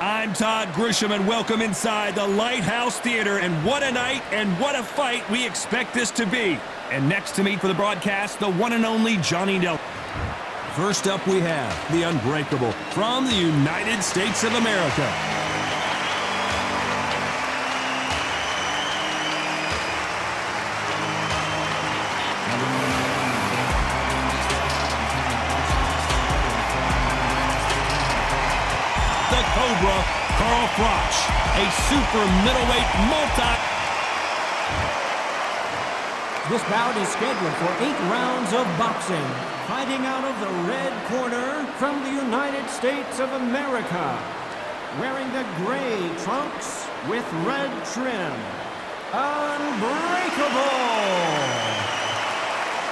I'm Todd Grisham, and welcome inside the Lighthouse Theater. And what a night and what a fight we expect this to be. And next to me for the broadcast, the one and only Johnny Nelson. First up, we have the Unbreakable from the United States of America. The Cobra, Carl Froch, a super middleweight This bout is scheduled for 8 rounds of boxing. Fighting out of the red corner from the United States of America. Wearing the gray trunks with red trim. Unbreakable!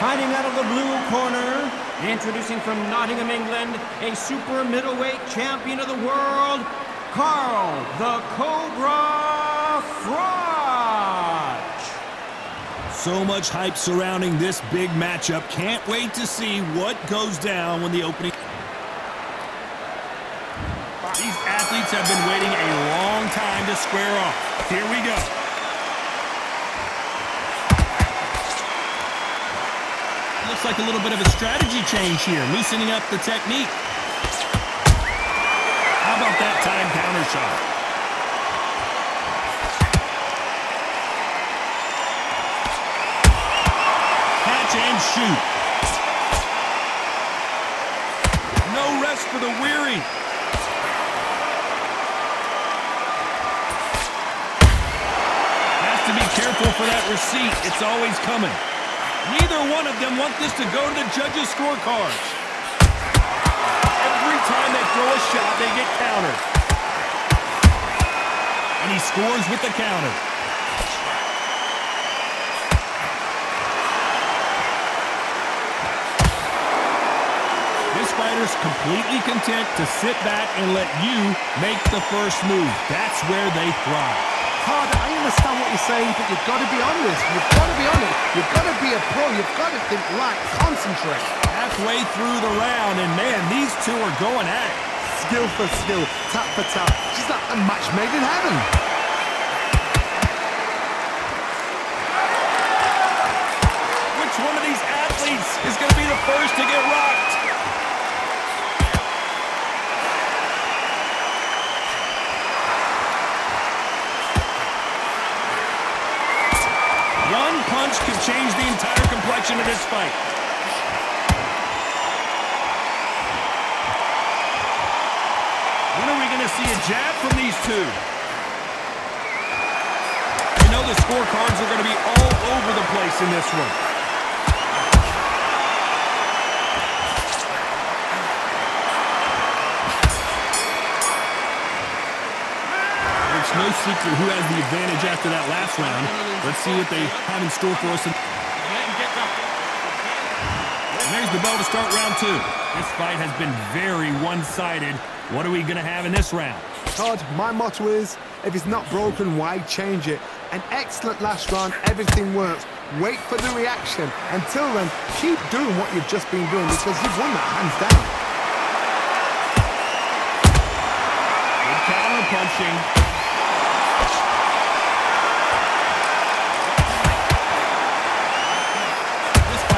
Fighting out of the blue corner, introducing from Nottingham, England, a super middleweight champion of the world, Carl the Cobra Froch! So much hype surrounding this big matchup. Can't wait to see what goes down when the opening... These athletes have been waiting a long time to square off. Here we go. Looks like a little bit of a strategy change here, loosening up the technique. How about that time counter shot? Catch and shoot. No rest for the weary. Has to be careful for that receipt. It's always coming. Neither one of them want this to go to the judges' scorecards. Every time they throw a shot, they get countered. And he scores with the counter. This fighter's completely content to sit back and let you make the first move. That's where they thrive. Todd, I understand what you're saying, but you've got to be honest. You've got to be honest. You've got to be a pro. You've got to think light. Concentrate. Halfway through the round, and man, these two are going at it. Skill for skill, tap for tap. Just like a match made in heaven. Which one of these athletes is going to be the first to get rocked? One punch could change the entire complexion of this fight. When are we going to see a jab from these two? You know the scorecards are going to be all over the place in this one. It's no secret who has the advantage after that last round. Let's see what they have in store for us. And there's the bell to start round 2. This fight has been very one-sided. What are we going to have in this round? Todd, my motto is, if it's not broken, why change it? An excellent last round, everything works. Wait for the reaction. Until then, keep doing what you've just been doing because you've won that hands down. Good counter punching.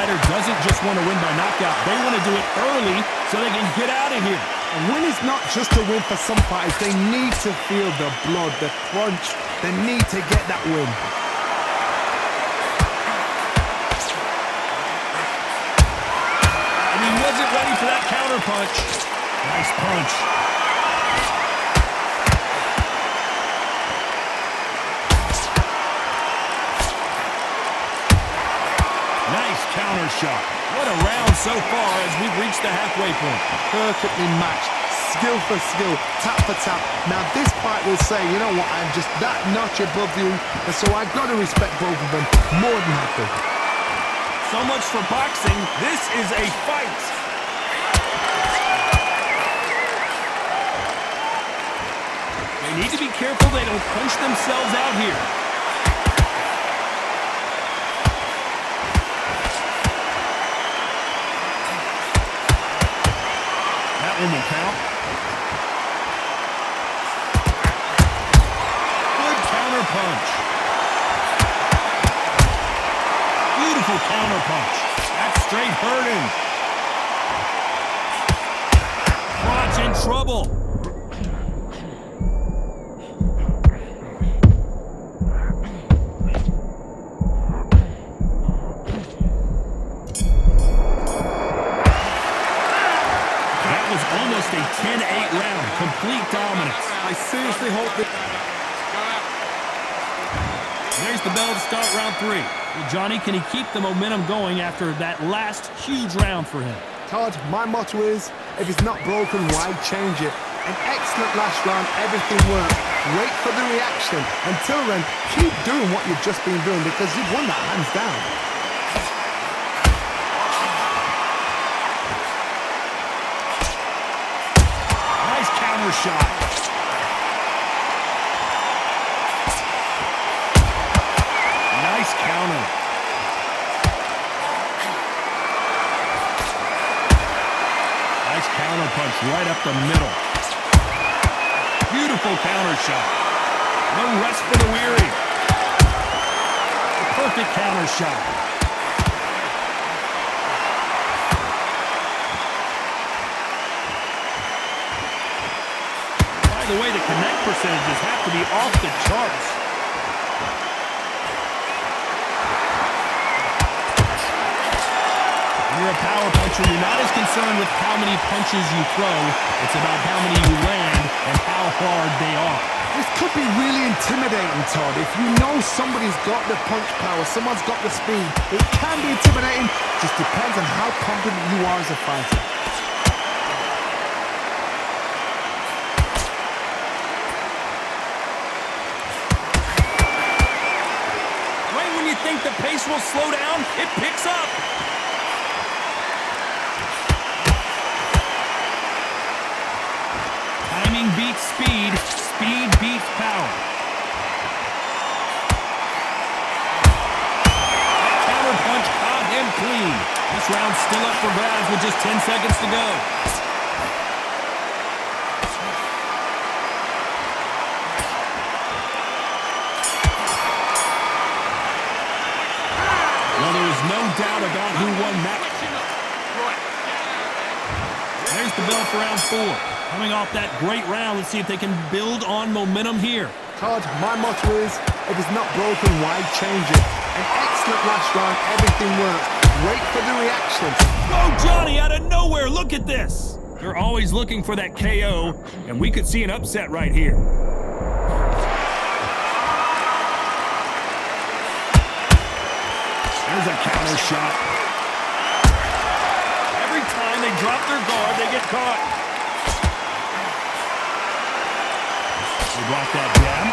Doesn't just want to win by knockout. They want to do it early so they can get out of here. A win is not just a win for some fighters. They need to feel the blood, the crunch, the need to get that win. And he wasn't ready for that counter punch. Nice punch. Counter shot. What a round so far as we've reached the halfway point. Perfectly matched. Skill for skill. Tap for tap. Now this fight will say, you know what, I'm just that notch above you. And so I've got to respect both of them. More than happy. So much for boxing. This is a fight. They need to be careful they don't punch themselves out here. That one will count. punch. Beautiful counter punch. That's straight hurting. Froch in trouble. That was almost a 10-8 round. Complete dominance. I seriously hope that... There's the bell to start round 3. Well, Johnny, can he keep the momentum going after that last huge round for him? Todd, my motto is, if it's not broken, why change it? An excellent last round, everything worked. Wait for the reaction. Until then, keep doing what you've just been doing because you've won that hands down. Nice counter shot. Nice counter. Nice counter punch right up the middle. Beautiful counter shot. No rest for the weary. The perfect counter shot. By the way, the connect percentages have to be off the charts. When you're a power puncher, you're not as concerned with how many punches you throw. It's about how many you land and how hard they are. This could be really intimidating, Todd. If you know somebody's got the punch power, someone's got the speed, it can be intimidating. Just depends on how confident you are as a fighter. Right when you think the pace will slow down, it picks up. Timing beats speed. Speed beats power. That counter punch caught him clean. This round's still up for grabs with just 10 seconds to go. Well, there is no doubt about who won that. There's the bell for round 4. Coming off that great round, let's see if they can build on momentum here. Todd, my motto is, if it's not broken, why change it? An excellent last round, everything worked. Wait for the reaction. Oh, Johnny, out of nowhere, look at this. They're always looking for that KO, and we could see an upset right here. There's a counter shot. Every time they drop their guard, they get caught. They block that jab.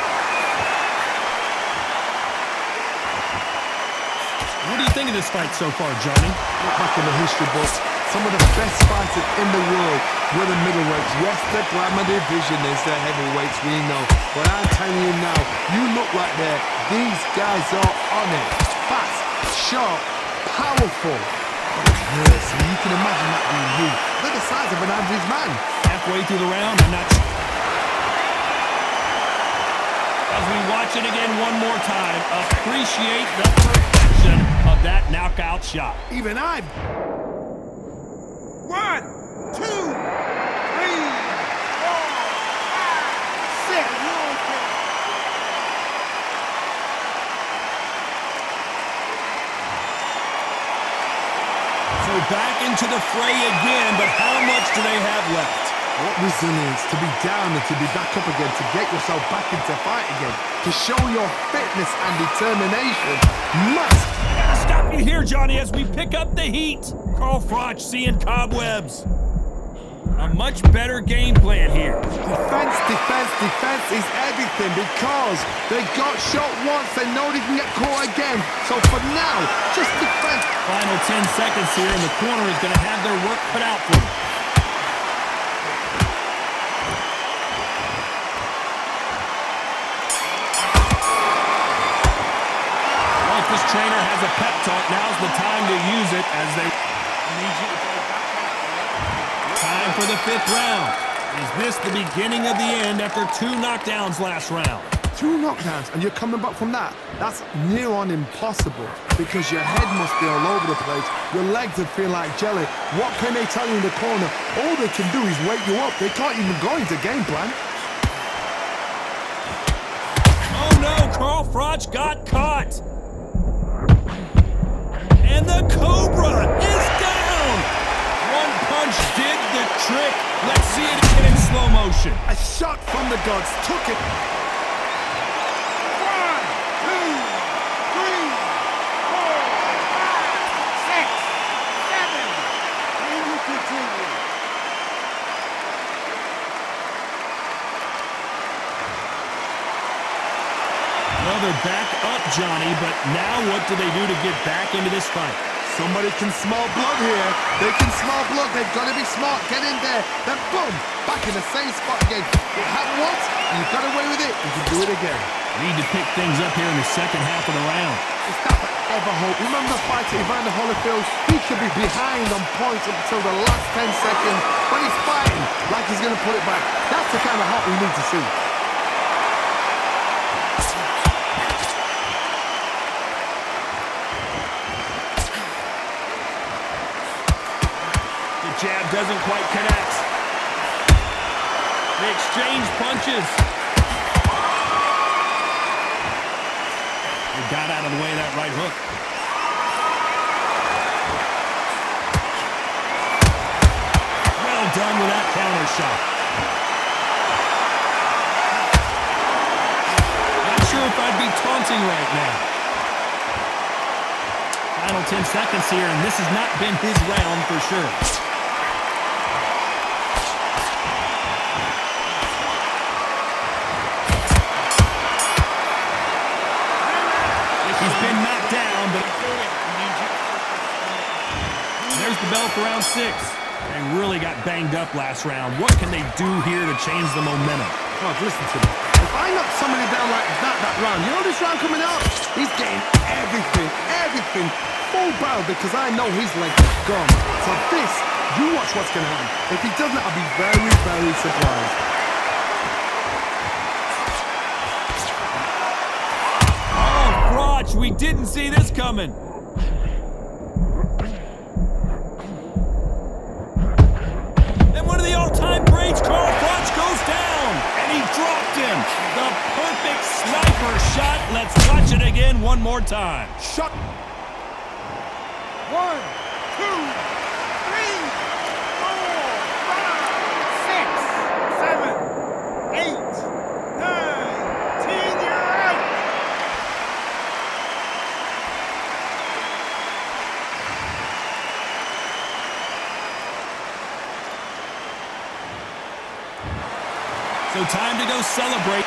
What do you think of this fight so far, Johnny? Look back in the history books. Some of the best fighters in the world were the middleweights. Yes, the glamour division is the heavyweights, we know. But I'm telling you now, you look right there. These guys are on it. Fast, sharp, powerful. Yes, and you can imagine that being you. They're the size of an average man. Halfway through the round, I'm not sure. As we watch it again one more time, appreciate the perfection of that knockout shot. Even I... 1, 2, 3, 4, 5, 6. So back into the fray again, but how much do they have left? What resilience to be down and to be back up again, to get yourself back into fight again, to show your fitness and determination. Must. Gotta stop you here, Johnny, as we pick up the heat. Carl Froch seeing cobwebs. A much better game plan here. Defense, defense, defense is everything because they got shot once, they know they can get caught again. So for now, just defense. Final 10 seconds here, and the corner is going to have their work cut out for them. Well, if this trainer has a pep talk, now's the time to use it as they... Time for the 5th round. Is this the beginning of the end after 2 knockdowns last round? 2 knockdowns and you're coming back from that. That's near on impossible because your head must be all over the place. Your legs would feel like jelly. What can they tell you in the corner? All they can do is wake you up. They can't even go into game plan. Oh no, Carl Froch got caught. And the Cobra is down. One punch did the trick. Let's see it again in slow motion. A shot from the gods took it. 1, 2, 3, 4, 5, 6, 7. And we continue. Well, they're back up, Johnny, but now what do they do to get back into this fight? Somebody can smell blood here. They can smell blood. They've got to be smart. Get in there. Then boom, back in the same spot again. It happened once, and you got away with it. You can do it again. Need to pick things up here in the second half of the round. Is that ever hope? Remember the fight to Evander Holyfield? He should be behind on points until the last 10 seconds, but he's fighting like he's going to put it back. That's the kind of hope we need to see. The jab doesn't quite connect. They exchange punches. They got out of the way of that right hook. Well done with that counter shot. Not sure if I'd be taunting right now. Final 10 seconds here, and this has not been his round for sure. He's been knocked down, but there's the bell for round 6. They really got banged up last round. What can they do here to change the momentum? Oh, listen to me. If I knock somebody down like that round, you know this round coming out? He's getting everything full barrel because I know his leg is gone. So this, you watch what's going to happen. If he doesn't, I'll be very, very surprised. We didn't see this coming. And one of the all-time greats, Carl Froch, goes down. And he dropped him. The perfect sniper shot. Let's watch it again one more time. Shot. 1, 2, 3, 4, 5, 6, 7, 8, 9, 10. You're out. So time to go celebrate.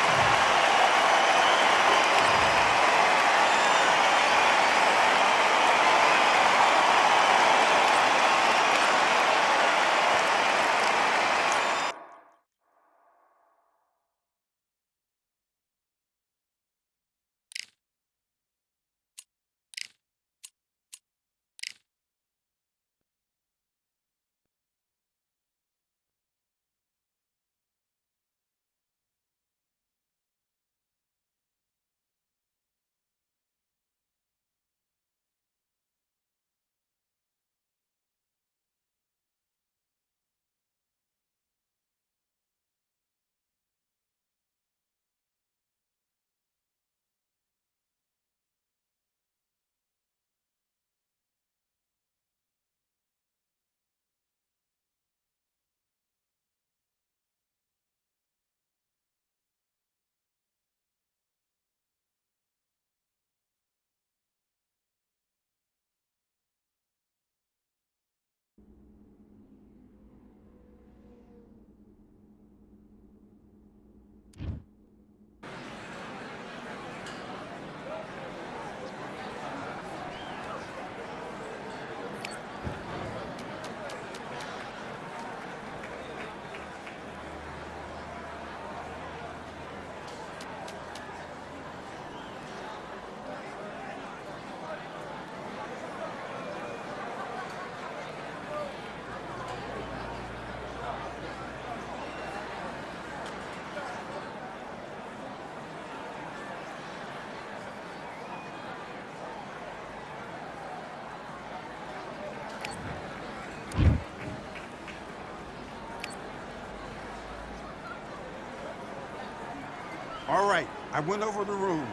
All right, I went over the rules.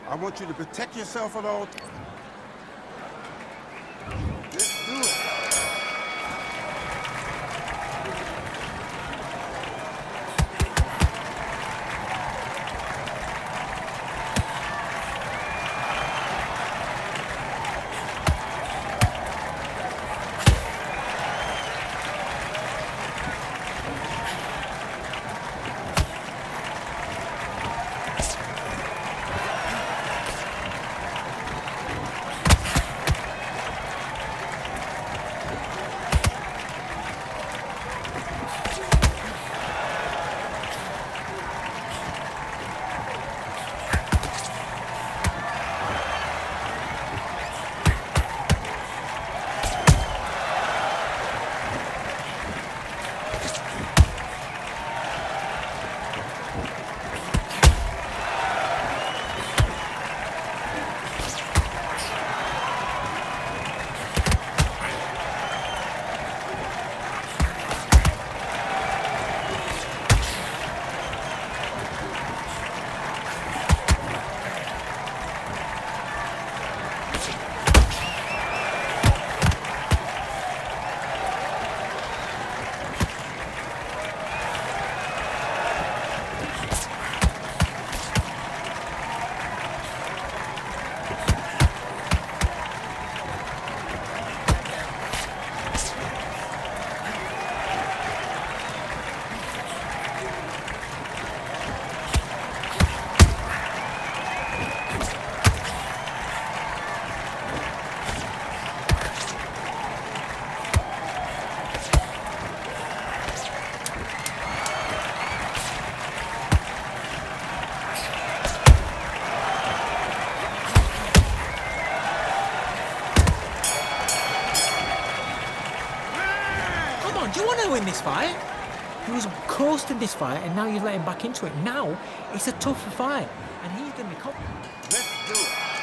I want you to protect yourself at all times. Let's do it. Do you want to win this fight? He was close to this fight, and now you've let him back into it. Now, it's a tougher fight, and he's going to be confident. Let's do it.